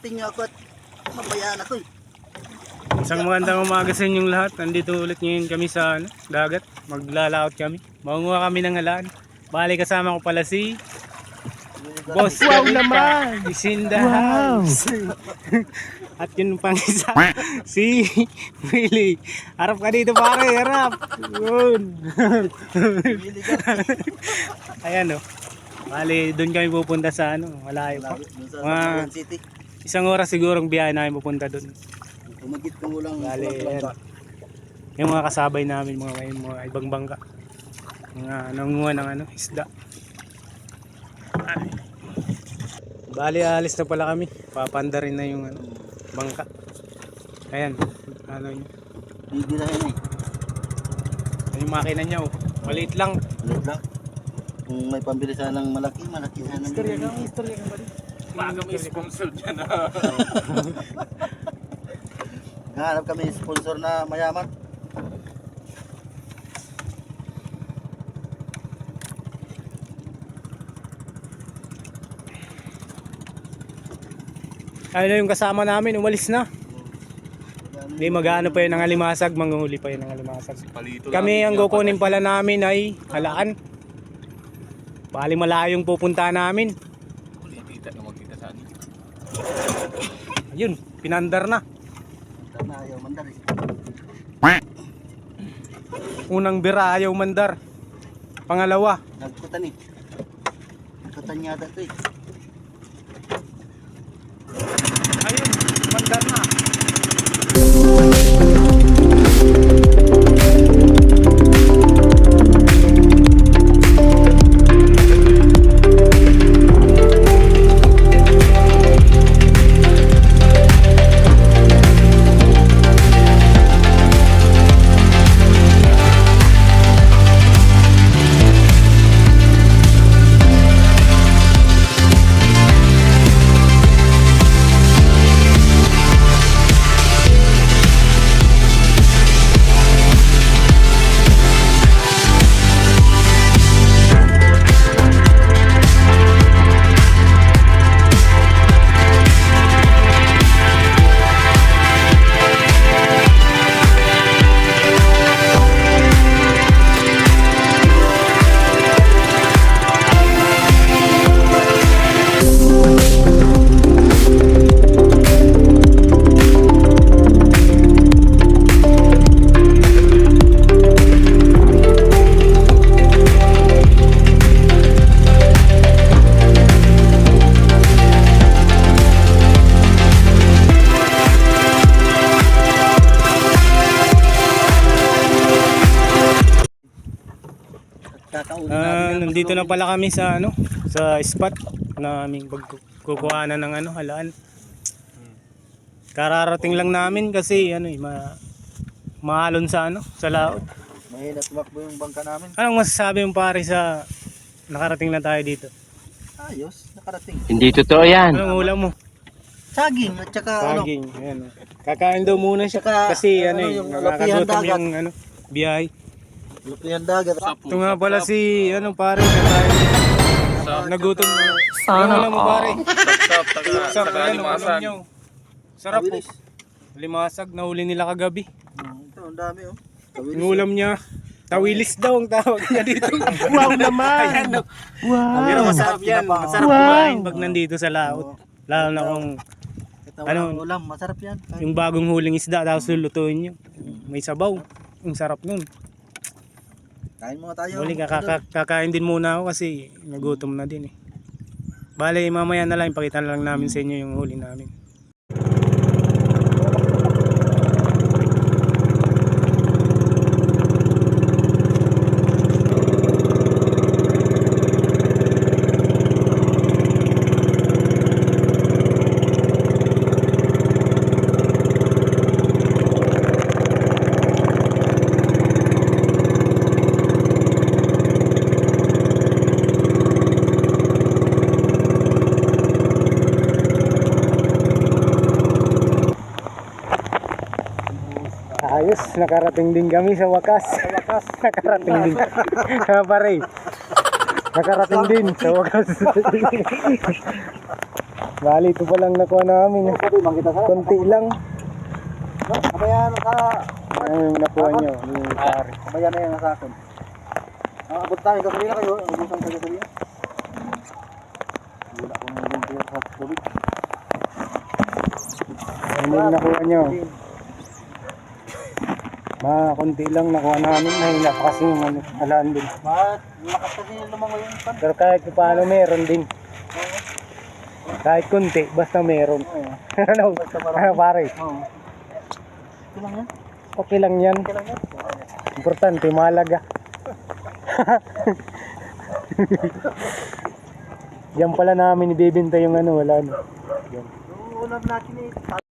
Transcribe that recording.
Nakarating niyo ako at mabayaan ako eh. Isang magandang umaga sa inyong lahat. Nandito ulit ngayon kami sa dagat. Maglalaot kami. Mangunguha kami ng halaan. Bali kasama ko pala si Boss Wow Kalipa, naman! is in the house. At yun pang isa, si Willie. Harap ka dito pare, harap. Yun. Ayan o. Bali doon kami pupunta sa malayo pa. Mga City. isang oras sigurong biyahe namin pupunta doon. Tumagit ko lang. Bali, yan. Yung mga kasabay namin, mga ibang bangka. Mga nangunguha ng isda. Ay. Bali, alis na pala kami. Papanda rin na yung bangka. Ayan, yun. Bibirahin eh. Yung makina niya, oh. Maliit lang. Ulit lang. Kung may pambili sana ng malaki sana. Istorya ka ba rin? Baga may sponsor dyan Hanap kami sponsor na mayaman. Ayun yung kasama namin, umalis na. Hindi mag-ano pa yun ng alimasag, manguhuli pa yun ng alimasag. Kami ang kukunin pala namin ay halaan. Bali malayong pupunta namin. Kita na magkita sa atin. Ayun, pinandar na. Tama, ayaw mandar eh. Unang bira ayaw mandar. Pangalawa, Nagkutan eh. Nagkutan yata ito eh. ayun, mandar na. Nandito na pala kami sa sa spot na aming pagkukuhanan ng halaan. Kararating lang namin kasi maalon sa sa laot. Mahina tumakbo yung bangka namin. Anong masasabi mo pare sa nakarating na tayo dito? Ayos, nakarating. Hindi totoo yan. Anong ulam mo? Saging at saka Saging. Ayan. Kakain daw muna siya kasi yung lapihan nakakagutom dagat. yung biyahe. Lupihan dagat. Ito nga pala si pare kakain. Nagutom na. Ano ulam mo pare? Sarap yan ang ulam niyo. Sarap po. Tawilis. Limasag na huli nila kagabi. Ito, ang dami oh. Tawilis. Yung ulam niya, tawilis daw ang tawag niya dito. Wow naman! Ayan, no. Wow! Pero masarap yan. Masarap Wow. kumain pag nandito sa laot. Lalo na kung Ito, Ano? ulam, masarap yan. yung bagong huling isda tapos lulutuin nyo. May sabaw. Ang sarap nun. Kain muna tayo. Muli kakain din muna ako kasi nagutom na din eh. Bale mamaya na lang ipakita na lang namin sa inyo yung huli namin. Ayos, nakarating din kami sa wakas. Nakarating din. Pare. Nakarating din sa wakas. Bali, ito pa lang nakuha namin. Sabi, makita sa. Konti lang. No? Kabayan ka. Ano yung nakuha nyo? Yung pare. Kabayan na yan sa akin. Abot tayo, gasolina kayo. Ubusan kayo gasolina. Wala akong naging sa tubig. Ano yung nakuha nyo? Konti lang nakuha namin. Mahina pa kasi yung alaan din. Lakas kasi yung lumangoy yung pan. Pero kahit paano meron din. Kahit konti, basta meron. Ano? Ano pare? Oo. Ito lang yan. Okay lang yan. Okay lang yan. Importante, mahalaga. Diyan pala namin ibibenta yung ano, wala no. Yung ulam natin eh.